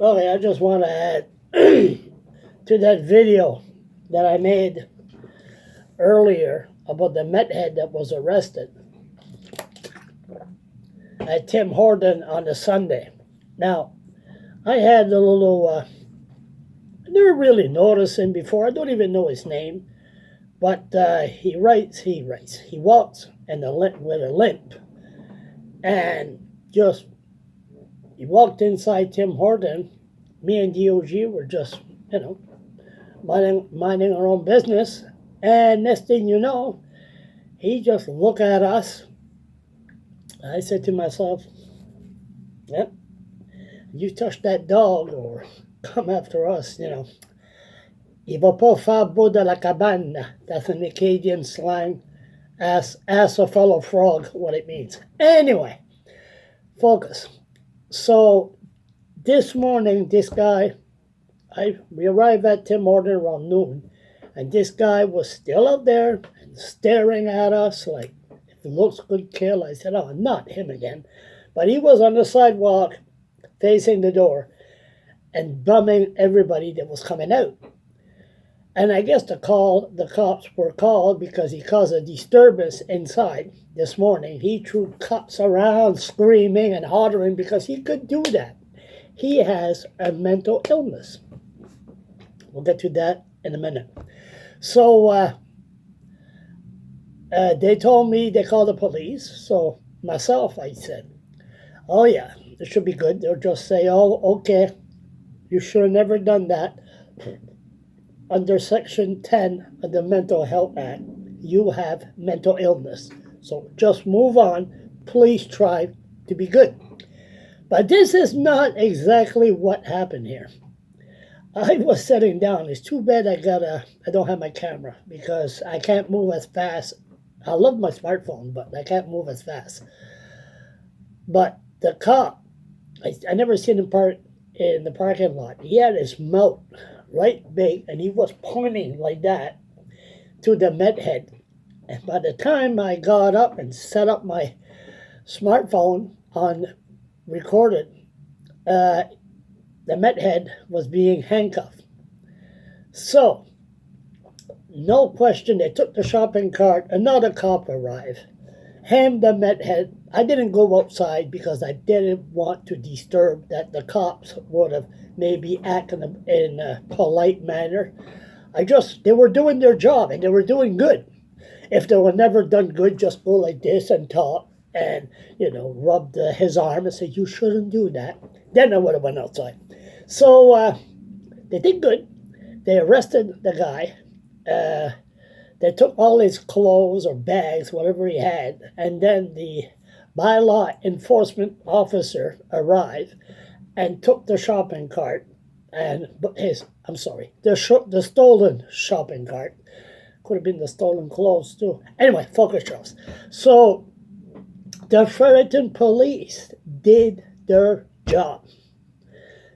Okay, I just want to add to that video that I made earlier about the meth head that was arrested at Tim Horton on the Sunday. Now, I had a little, I never really noticed him before. I don't even know his name, but he walks and with a limp, and just he walked inside Tim Horton. Me and DOG were just, minding our own business, and next thing you know, he just looked at us. I said to myself, "Yep, you touch that dog or come after us. Il va pas faire beau de la cabane." That's an Acadian slang. Ask a fellow frog what it means. Anyway, focus. So this morning, this guy, we arrived at Tim Horton around noon, and this guy was still out there and staring at us like, if it looks good, kill. I said, oh, not him again. But he was on the sidewalk facing the door and bumming everybody that was coming out. And I guess the cops were called because he caused a disturbance inside this morning. He threw cops around screaming and hollering because he could do that. He has a mental illness. We'll get to that in a minute. So they told me they called the police. So myself, I said, oh yeah, it should be good. They'll just say, oh, okay, you should have never done that. Under Section 10 of the Mental Health Act, you have mental illness. So just move on. Please try to be good. But this is not exactly what happened here. I was sitting down. It's too bad I don't have my camera because I can't move as fast. I love my smartphone, but I can't move as fast. But the cop, I never seen him in the parking lot. He had his mouth right big, and he was pointing like that to the meth head. And by the time I got up and set up my smartphone on recorded, the meth head was being handcuffed. So, no question, they took the shopping cart. Another cop arrived, hammed the meth head. I didn't go outside because I didn't want to disturb that the cops would have maybe acted in a polite manner. They were doing their job and they were doing good. If they were never done good, just go like this and talk and, rub his arm and say, you shouldn't do that. Then I would have went outside. So they did good. They arrested the guy. They took all his clothes or bags, whatever he had, and then the bylaw enforcement officer arrived and took the shopping cart and the stolen shopping cart. Could have been the stolen clothes too. Anyway, focus, Charles. So the Fredericton police did their job.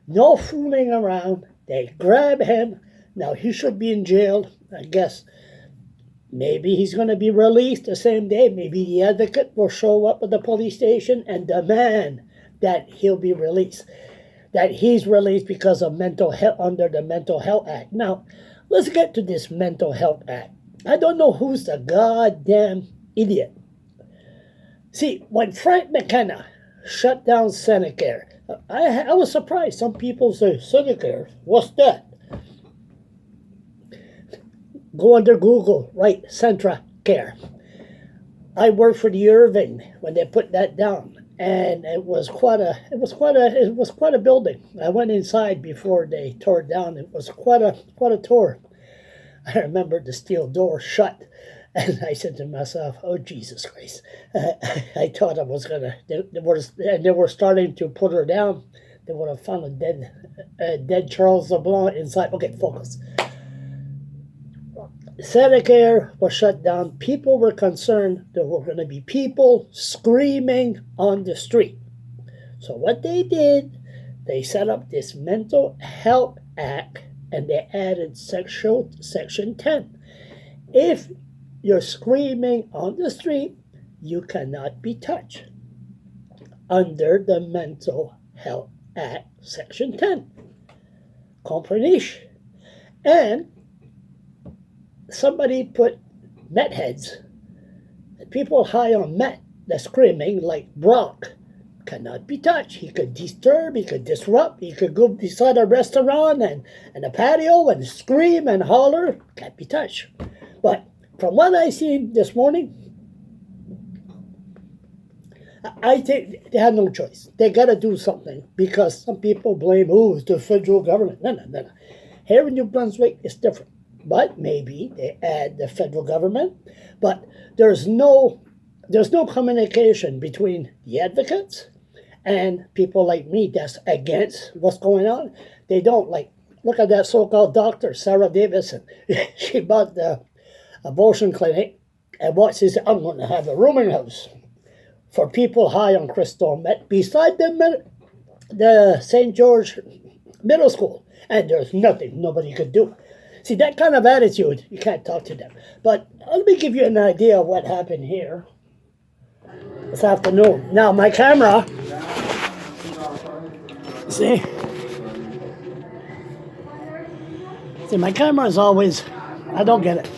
No fooling around. They grabbed him. Now he should be in jail, I guess. Maybe he's going to be released the same day. Maybe the advocate will show up at the police station and demand that he'll be released. That he's released because of mental health under the Mental Health Act. Now, let's get to this Mental Health Act. I don't know who's the goddamn idiot. See, when Frank McKenna shut down Senecare, I was surprised. Some people say, Senecare, what's that? Go under Google, write Centracare. I worked for the Irving when they put that down, and it was quite a building. I went inside before they tore it down. It was quite a tour. I remember the steel door shut, and I said to myself, "Oh Jesus Christ!" I thought I was gonna. They were starting to put her down. They would have found a dead Charles LeBlanc inside. Okay, focus. Senecare was shut down. People were concerned there were going to be people screaming on the street. So what they did, they set up this Mental Health Act and they added Section 10. If you're screaming on the street, you cannot be touched under the Mental Health Act, Section 10. Comprenez? And somebody put meth heads. People high on meth, they're screaming like Brock. Cannot be touched. He could disturb, he could disrupt, he could go beside a restaurant and a patio and scream and holler. Can't be touched. But from what I seen this morning, I think they have no choice. They got to do something because some people blame, it's the federal government. No. Here in New Brunswick, it's different. But maybe they add the federal government. But there's no communication between the advocates and people like me that's against what's going on. They don't look at that so-called doctor, Sarah Davison. She bought the abortion clinic, and what she said, I'm going to have a rooming house for people high on crystal meth beside the St. George Middle School. And there's nothing nobody could do. See, that kind of attitude, you can't talk to them. But let me give you an idea of what happened here this afternoon. Now, my camera, see, my camera is always, I don't get it.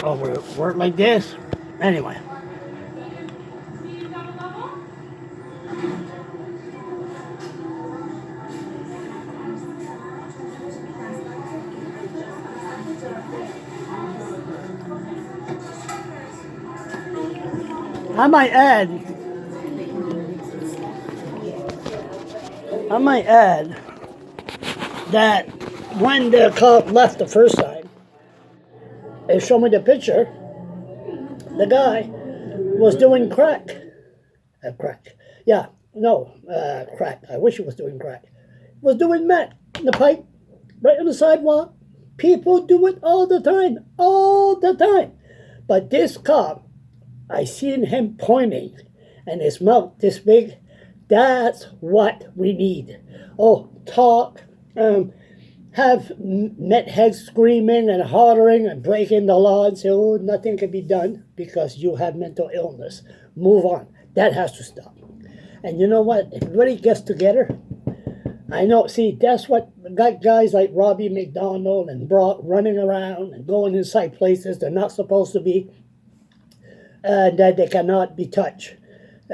Oh, we work like this? Anyway. I might add that when the cop left the first time, they showed me the picture. The guy was doing crack. Crack. I wish he was doing crack. Was doing meth in the pipe, right on the sidewalk. People do it all the time. But this cop, I seen him pointing, and his mouth this big. That's what we need. Talk. Have meth heads screaming and hollering and breaking the law and say, nothing can be done because you have mental illness. Move on. That has to stop. And you know what? Everybody gets together. I know, see, that's what got guys like Robbie McDonald and Brock running around and going inside places they're not supposed to be, and that they cannot be touched.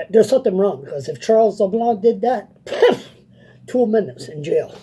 There's something wrong, because if Charles LeBlanc did that, 2 minutes in jail.